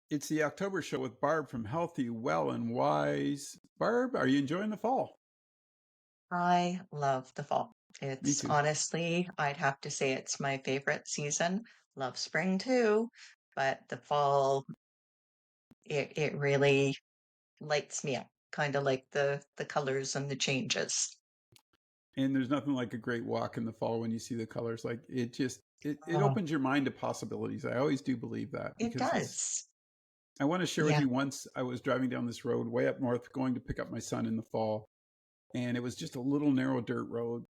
It's the October show with Barb from Healthy, Well, and Wise. Barb, are you enjoying the fall? I love the fall. Me It's too. honestly, I'd have to say it's my favorite season. Love spring too, but the fall, it really lights me up, kind of like the colors and the changes. And there's nothing like a great walk in the fall when you see the colors. Like it Oh, opens your mind to possibilities. I always do believe that it because it's does. I want to share with Yeah. you once I was driving down this road way up north going to pick up my son in the fall, and it was just a little narrow dirt road,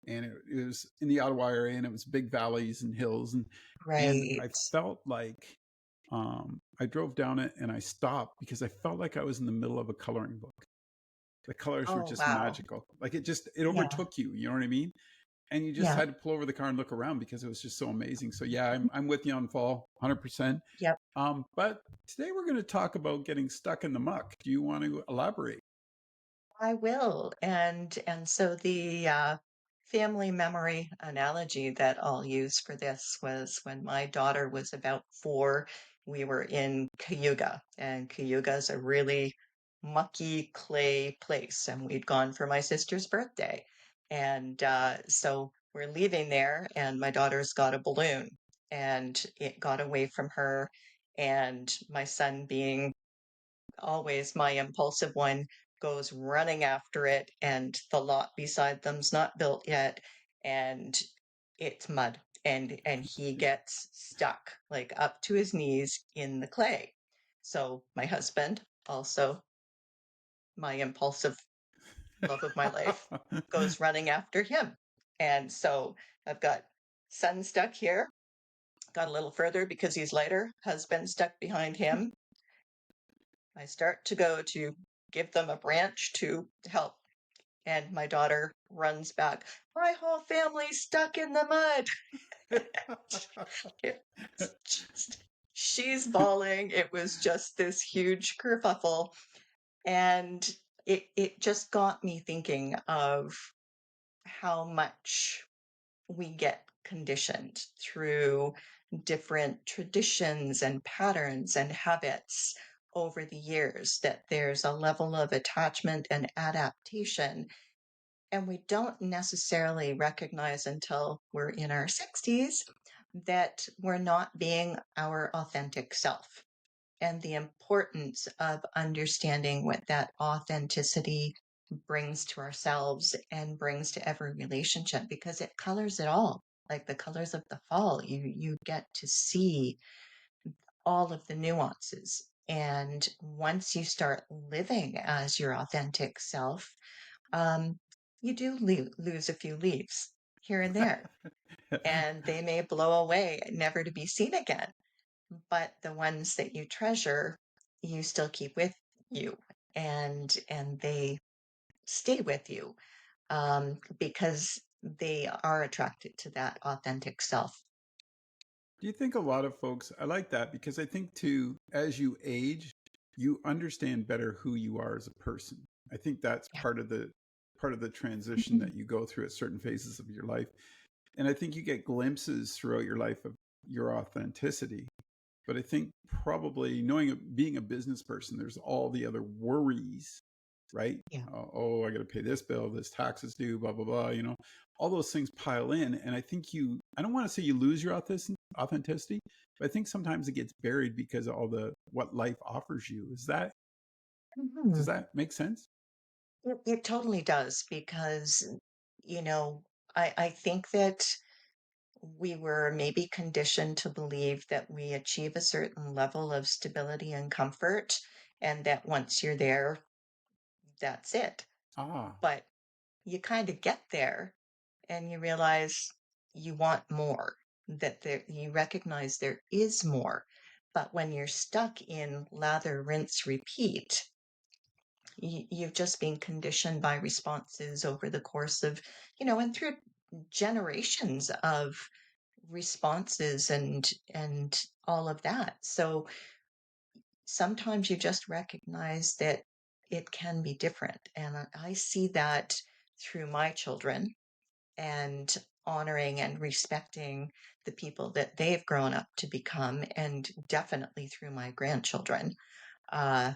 and it was in the Ottawa area, and it was big valleys and hills, and I Right. felt like I drove down it and I stopped because I felt like I was in the middle of a coloring book. The colors were Oh, just wow. magical. Like it Yeah. overtook you. You know what I mean? And you just Yeah. had to pull over the car and look around because it was just so amazing. So yeah, I'm with you on fall, 100%. Yep. But today we're going to talk about getting stuck in the muck. Do you want to elaborate? I will. And so the family memory analogy that I'll use for this was when my daughter was about 4, we were in Cayuga, and Cayuga is a really mucky clay place, and we'd gone for my sister's birthday. And so we're leaving there, and my daughter's got a balloon, and it got away from her, and my son being always my impulsive one goes running after it, and the lot beside them's not built yet, and it's mud, and he gets stuck like up to his knees in the clay. So my husband, also my impulsive love of my life, goes running after him. And so I've got son stuck here, got a little further because he's lighter, husband stuck behind him. I start to go to give them a branch to help, and my daughter runs back. My whole family's stuck in the mud. It's just, she's bawling. It was just this huge kerfuffle. And it just got me thinking of how much we get conditioned through different traditions and patterns and habits over the years, that there's a level of attachment and adaptation, and we don't necessarily recognize until we're in our 60s that we're not being our authentic self, and the importance of understanding what that authenticity brings to ourselves and brings to every relationship, because it colors it all. Like the colors of the fall, you get to see all of the nuances, and once you start living as your authentic self, um, you do lose a few leaves here and there, and they may blow away never to be seen again, but the ones that you treasure, you still keep with you, and they stay with you, because they are attracted to that authentic self. Do you think a lot of folks, I like that because I think too, as you age, you understand better who you are as a person. I think that's Yeah. part of the transition Mhm. that you go through at certain phases of your life. And I think you get glimpses throughout your life of your authenticity. But I think probably being a business person, there's all the other worries, right? Yeah. Oh, I got to pay this bill, this taxes due, blah blah blah. All those things pile in, and I think I don't want to say you lose your authenticity, but I think sometimes it gets buried because of all the what life offers you. Does Mhm. that make sense? It totally does, because, you know, I think that we were maybe conditioned to believe that we achieve a certain level of stability and comfort, and that once you're there, that's it. Ah, But you kind of get there and you realize you want more, that you recognize there is more. But when you're stuck in lather, rinse, repeat, you've just been conditioned by responses over the course of, and through generations of responses and all of that. So sometimes you just recognize that it can be different. And I see that through my children, and honoring and respecting the people that they've grown up to become, and definitely through my grandchildren. Uh,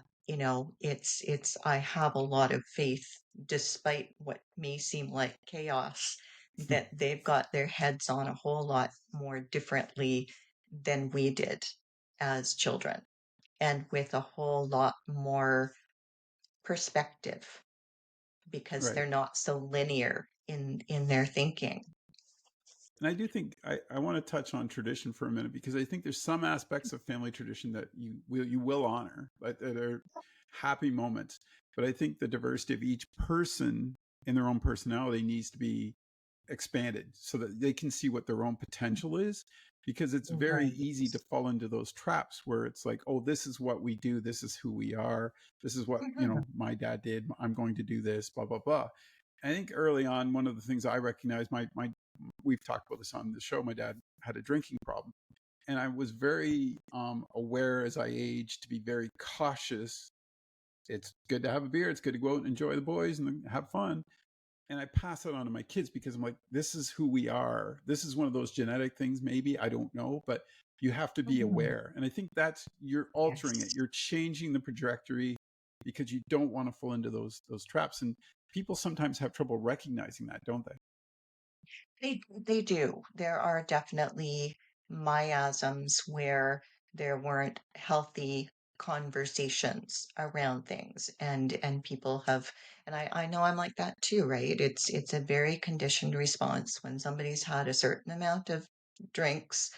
I have a lot of faith, despite what may seem like chaos, that they've got their heads on a whole lot more differently than we did as children, and with a whole lot more perspective because Right. they're not so linear in their thinking. And I do think I want to touch on tradition for a minute because I think there's some aspects of family tradition that you will honor, but they're happy moments. But I think the diversity of each person in their own personality needs to be expanded so that they can see what their own potential is, because it's very Right. easy to fall into those traps where it's like, oh, this is what we do, this is who we are, this is what, Mhm. my dad did, I'm going to do this, blah blah blah. I think early on, one of the things I recognized, my we've talked about this on the show, my dad had a drinking problem, and I was very aware as I aged to be very cautious. It's good to have a beer, it's good to go out and enjoy the boys and have fun, and I pass it on to my kids because I'm like, this is who we are. This is one of those genetic things, maybe, I don't know, but you have to be Mhm. aware. And I think that's, you're altering it. Yes. You're changing the trajectory because you don't want to fall into those traps. And people sometimes have trouble recognizing that, don't they? They do. There are definitely miasms where there weren't healthy conversations around things, and people have, and I know I'm like that too, right? It's a very conditioned response when somebody's had a certain amount of drinks,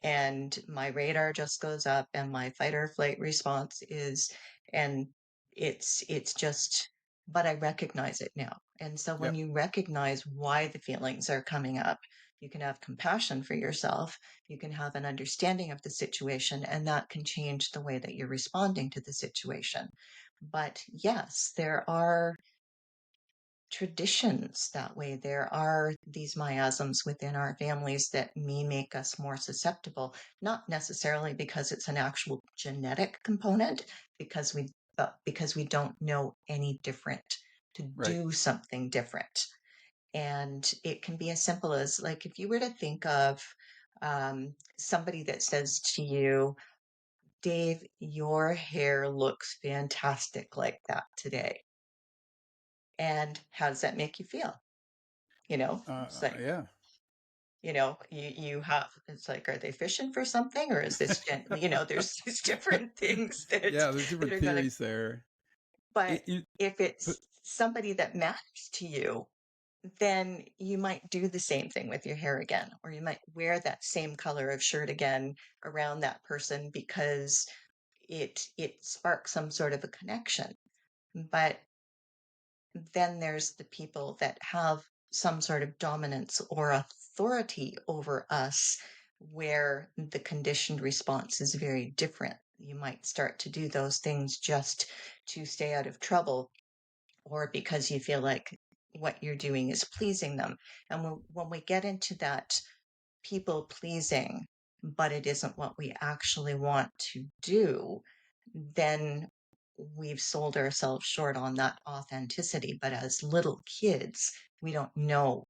and my radar just goes up and my fight or flight response is, and it's just, but I recognize it now. And so when Yep. you recognize why the feelings are coming up, you can have compassion for yourself, you can have an understanding of the situation, and that can change the way that you're responding to the situation. But yes, there are traditions that way. There are these miasms within our families that may make us more susceptible, not necessarily because it's an actual genetic component, because we don't know any different to Right. do something different. And it can be as simple as, like, if you were to think of somebody that says to you, Dave, your hair looks fantastic like that today. And how does that make you feel? It's like, Yeah. you have, it's like, are they fishing for something, or is this there's these different things that Yeah, there's that different are gonna, theories there. but It, if but it's somebody that matters to you, then you might do the same thing with your hair again, or you might wear that same color of shirt again around that person because it sparks some sort of a connection. But then there's the people that have some sort of dominance or authority over us, where the conditioned response is very different. You might start to do those things just to stay out of trouble, or because you feel like what you're doing is pleasing them. And when we get into that people pleasing, but it isn't what we actually want to do, then we've sold ourselves short on that authenticity. But as little kids, we don't know.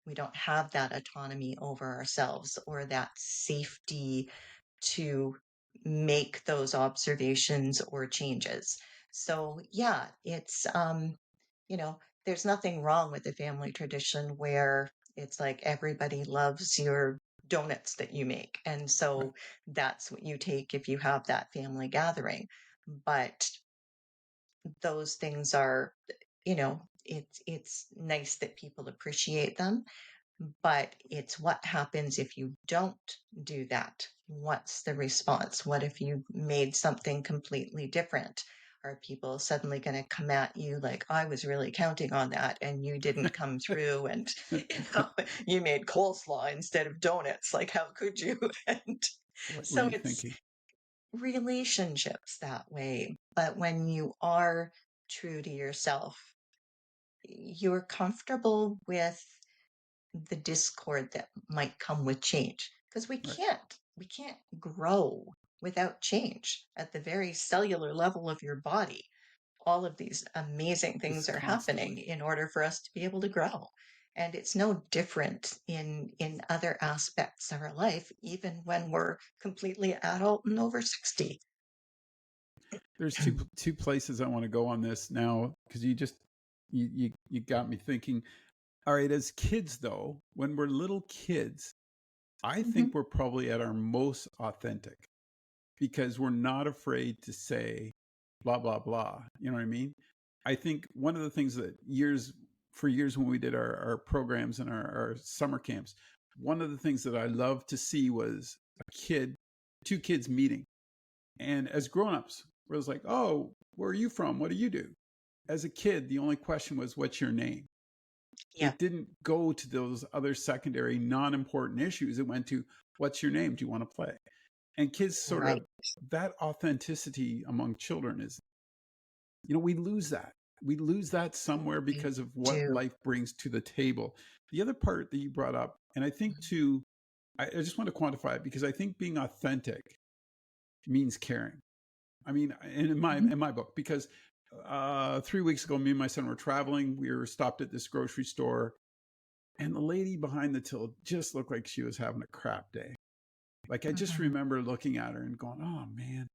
We don't have that autonomy over ourselves or that safety to make those observations or changes. So yeah, there's nothing wrong with the family tradition where it's like everybody loves your donuts that you make. And right. so that's what you take if you have that family gathering. But those things are, it's nice that people appreciate them, but it's what happens if you don't do that? What's the response? What if you made something completely different? Are people suddenly going to come at you like, I was really counting on that and you didn't come through, and you made coleslaw instead of donuts? Like, how could you? And What were so you it's thinking? relationships that way. But when you are true to yourself, you're comfortable with the discord that might come with change, because Right. we can't grow without change. At the very cellular level of your body, all of these amazing It's things are happening constantly. in order for us to be able to grow. And it's no different in other aspects of our life, even when we're completely adult and over 60. There's two places I want to go on this now, because you got me thinking. All right, as kids though, when we're little kids, I Mhm. think we're probably at our most authentic because we're not afraid to say blah blah blah. You know what I mean? I think one of the things that for years when we did our programs and our summer camps, one of the things that I loved to see was two kids meeting. And as grown-ups, it was like, oh, where are you from? What do you do? As a kid, the only question was, what's your name? Yeah, It didn't go to those other secondary, non-important issues. It went to, what's your name? Do you want to play? And kids sort right. of, that authenticity among children is, we lose that. We lose that somewhere We because of what do. life brings to the table. The other part that you brought up, and I think too, I just want to quantify it because I think being authentic means caring. I mean, in my Mhm. in my book, because 3 weeks ago, me and my son were traveling. We were stopped at this grocery store, and the lady behind the till just looked like she was having a crap day. Like I just Mhm. remember looking at her and going, "Oh man."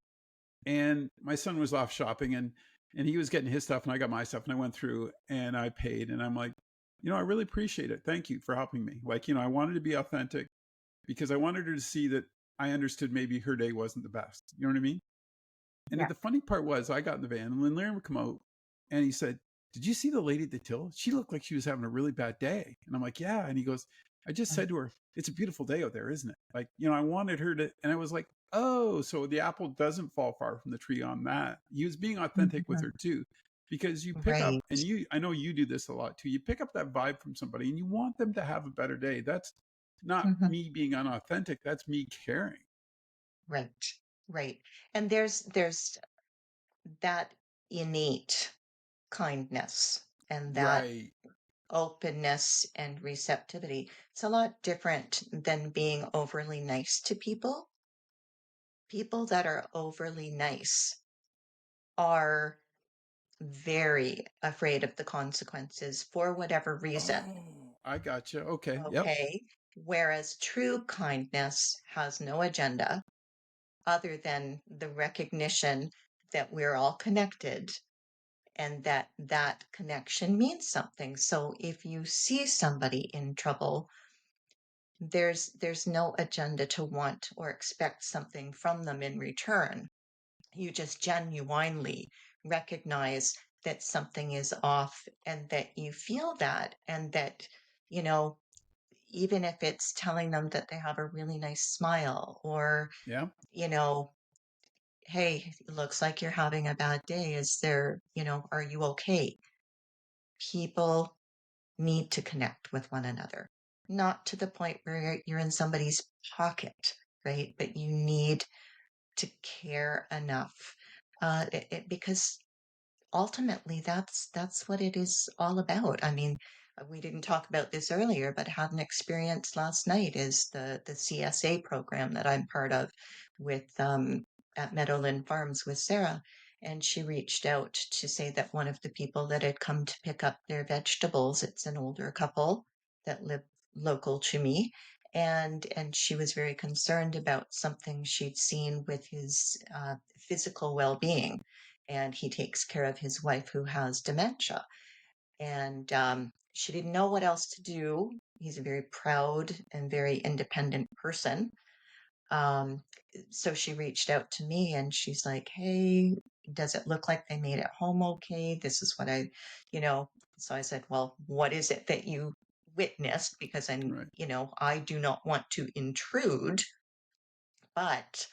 And my son was off shopping, and he was getting his stuff, and I got my stuff, and I went through and I paid, and I'm like, I really appreciate it. Thank you for helping me. Like, I wanted to be authentic because I wanted her to see that I understood maybe her day wasn't the best. You know what I mean? And Yeah. the funny part was, I got in the van, and when Larry would come out, and he said, "Did you see the lady at the till? She looked like she was having a really bad day." And I'm like, "Yeah." And he goes, "I just said to her, it's a beautiful day out there, isn't it?" Like, I wanted her to, and I was like, "Oh, so the apple doesn't fall far from the tree on that." He was being authentic with Mhm. her too, because you pick up, Right. and I know you do this a lot too. You pick up that vibe from somebody, and you want them to have a better day. That's not Mhm. me being unauthentic. That's me caring. Right. Right. And there's that innate kindness and that Right. openness and receptivity. It's a lot different than being overly nice to people. People that are overly nice are very afraid of the consequences for whatever reason. Oh, I gotcha. Okay. Yep. Okay. Whereas true kindness has no agenda other than the recognition that we're all connected and that that connection means something. So if you see somebody in trouble, there's no agenda to want or expect something from them in return. You just genuinely recognize that something is off and that you feel that, and that, you know, even if it's telling them that they have a really nice smile, or, Yeah. you know, hey, it looks like you're having a bad day. Is there, are you okay? People need to connect with one another, not to the point where you're in somebody's pocket, right? But you need to care enough, because ultimately that's what it is all about. I mean, we didn't talk about this earlier, but had an experience last night is the CSA program that I'm part of with at Meadowland Farms with Sarah. And she reached out to say that one of the people that had come to pick up their vegetables, it's an older couple that live local to me, and she was very concerned about something she'd seen with his physical well-being, and he takes care of his wife who has dementia. And she didn't know what else to do. He's a very proud and very independent person. Um, so she reached out to me and she's like, "Hey, does it look like they made it home okay? This is what you know." So I said, "Well, what is it that you witnessed? Because Right. I do not want to intrude, but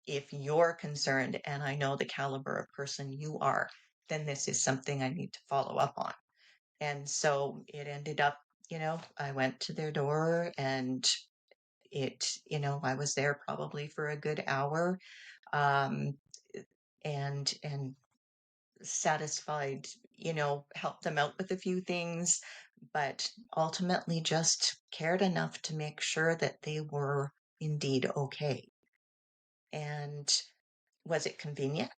if you're concerned and I know the caliber of person you are, then this is something I need to follow up on." And so it ended up, I went to their door, and I was there probably for a good hour, um, and satisfied, helped them out with a few things, but ultimately just cared enough to make sure that they were indeed okay. And was it convenient?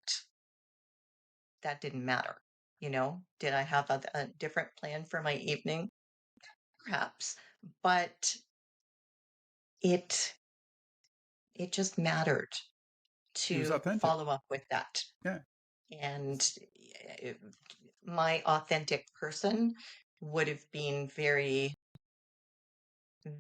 That didn't matter. Did I have a different plan for my evening? perhaps, but it it just mattered It was to authentic. follow up with that. Yeah. And eh, my authentic person would have been very,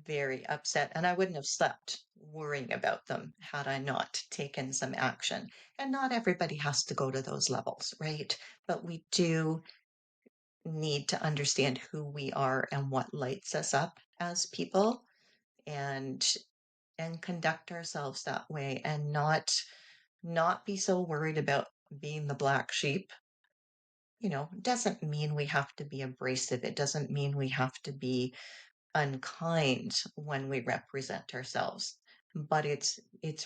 very upset, and I wouldn't have slept worrying about them had I not taken some action. And not everybody has to go to those levels, right? But we do need to understand who we are and what lights us up as people, and conduct ourselves that way, and not be so worried about being the black sheep. Doesn't mean we have to be abrasive. It doesn't mean we have to be unkind when we represent ourselves. But it's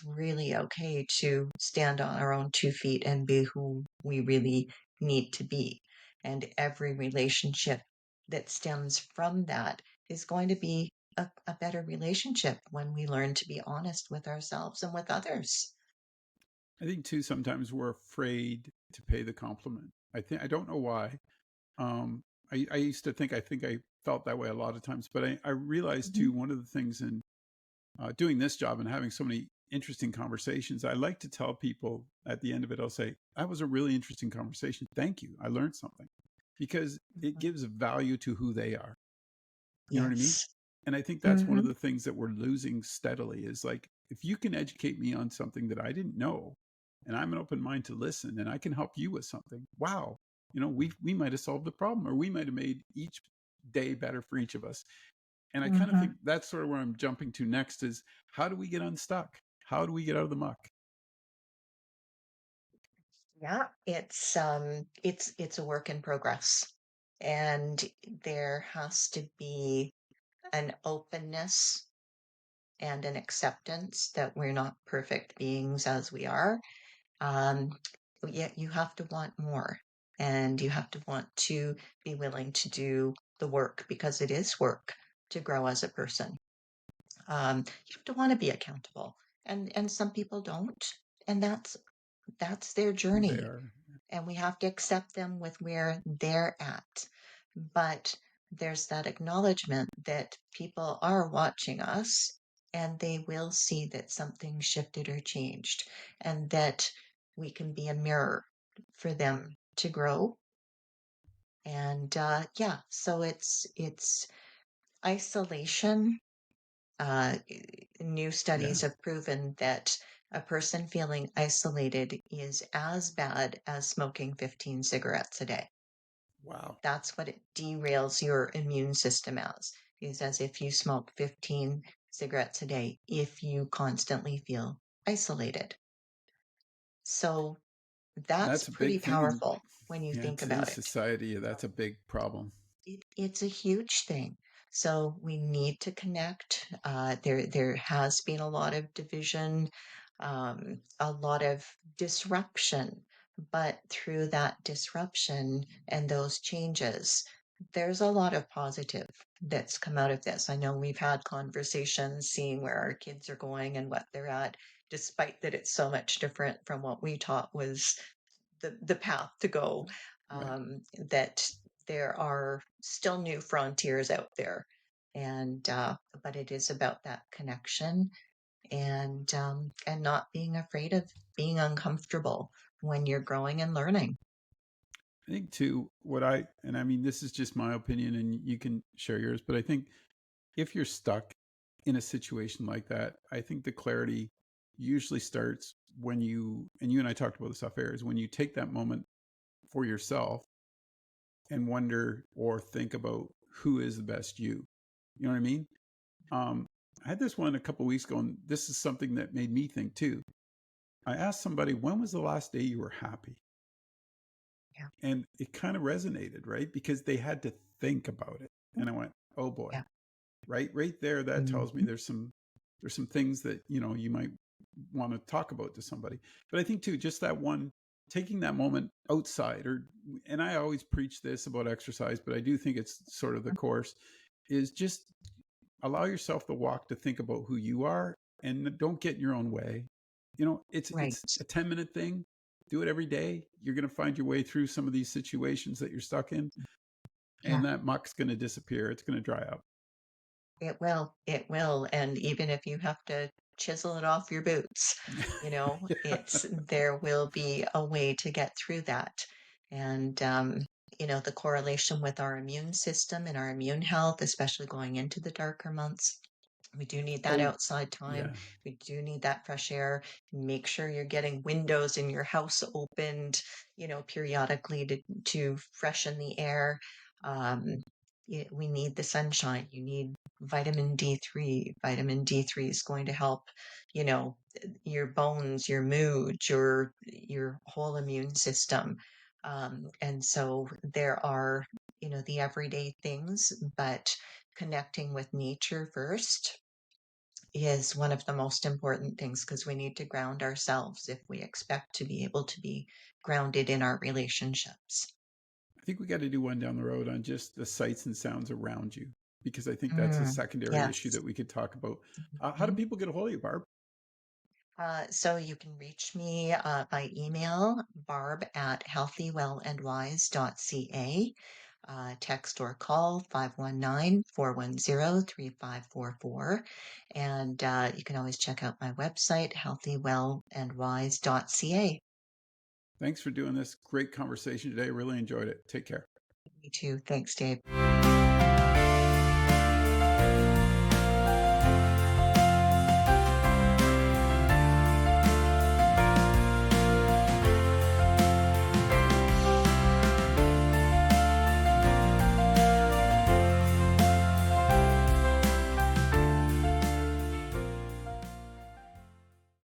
really okay to stand on our own 2 feet and be who we really need to be. And every relationship that stems from that is going to be a better relationship when we learn to be honest with ourselves and with others. I think too, sometimes we're afraid to pay the compliment. I don't know why. I used to think, I think I felt that way a lot of times, but I realized Mhm. too, one of the things in doing this job and having so many interesting conversations, I like to tell people at the end of it, I'll say, that was a really interesting conversation. Thank you. I learned something, because it gives value to who they are. You know what I mean? Yes. And I think that's one of Hmm. the things that we're losing steadily is like, if you can educate me on something that I didn't know, and I'm an open mind to listen, and I can help you with something, wow, we might have solved the problem, or we might have made each day better for each of us. And I kind of Hmm. think that's sort of where I'm jumping to next is, how do we get unstuck? How do we get out of the muck? Yeah, it's a work in progress. And there has to be an openness and an acceptance that we're not perfect beings as we are. Um, Yet you have to want more, and you have to want to be willing to do the work, because it is work to grow as a person. You have to want to be accountable, and some people don't, and that's their Who they journey, are. and we have to accept them with where they're at. But there's that acknowledgement that people are watching us, and they will see that something shifted or changed, and that we can be a mirror for them to grow. And yeah, so it's isolation. New studies Yes. have proven that a person feeling isolated is as bad as smoking 15 cigarettes a day. Wow. That's what it derails your immune system as if you smoke 15 cigarettes a day, if you constantly feel isolated. So that's That's a pretty big thing in, powerful when you yeah, think about today's it. society. That's a big problem. It's a huge thing. So we need to connect. There has been a lot of division, a lot of disruption, but through that disruption and those changes, there's a lot of positive that's come out of this. I know we've had conversations seeing where our kids are going and what they're at, despite that it's so much different from what we taught was the path to go. Right. That there are still new frontiers out there, and but it is about that connection, and not being afraid of being uncomfortable when you're growing and learning. I think too, and I mean, this is just my opinion and you can share yours, but I think if you're stuck in a situation like that, I think the clarity usually starts when and you and I talked about this off air, is when you take that moment for yourself and wonder or think about who is the best you. You know what I mean? Um, I had this one a couple of weeks ago, and this is something that made me think too. I asked somebody, when was the last day you were happy? Yeah, And it kind of resonated, right? Because they had to think about it. And I went, oh boy, yeah. right there, that tells me Mhm. there's some things that you might want to talk about to somebody. But I think too, just that one, taking that moment outside, and I always preach this about exercise, but I do think it's sort of the course, is just allow yourself the walk to think about who you are, and don't get in your own way. Right. It's a 10-minute thing. Do it every day. You're going to find your way through some of these situations that you're stuck in, Yeah. and that muck's going to disappear. It's going to dry up. It will, and even if you have to chisel it off your boots, it's there will be a way to get through that. And, the correlation with our immune system and our immune health, especially going into the darker months, we do need that Oh, outside time. yeah. We do need that fresh air. Make sure you're getting windows in your house opened, periodically to freshen the air. Um, we need the sunshine. You need vitamin D3. Vitamin D3 is going to help, your bones, your mood, your whole immune system. And so there are, the everyday things, but connecting with nature first is one of the most important things because we need to ground ourselves if we expect to be able to be grounded in our relationships. I think we got to do one down the road on just the sights and sounds around you, because I think that's a Mm, secondary issue yes. that we could talk about. How do Mhm. people get a hold of you, Barb? So you can reach me by email, barb at healthywellandwise.ca, text or call 519-410-3544. And you can always check out my website, healthywellandwise.ca. Thanks for doing this great conversation today. Really enjoyed it. Take care. Me too. Thanks, Dave.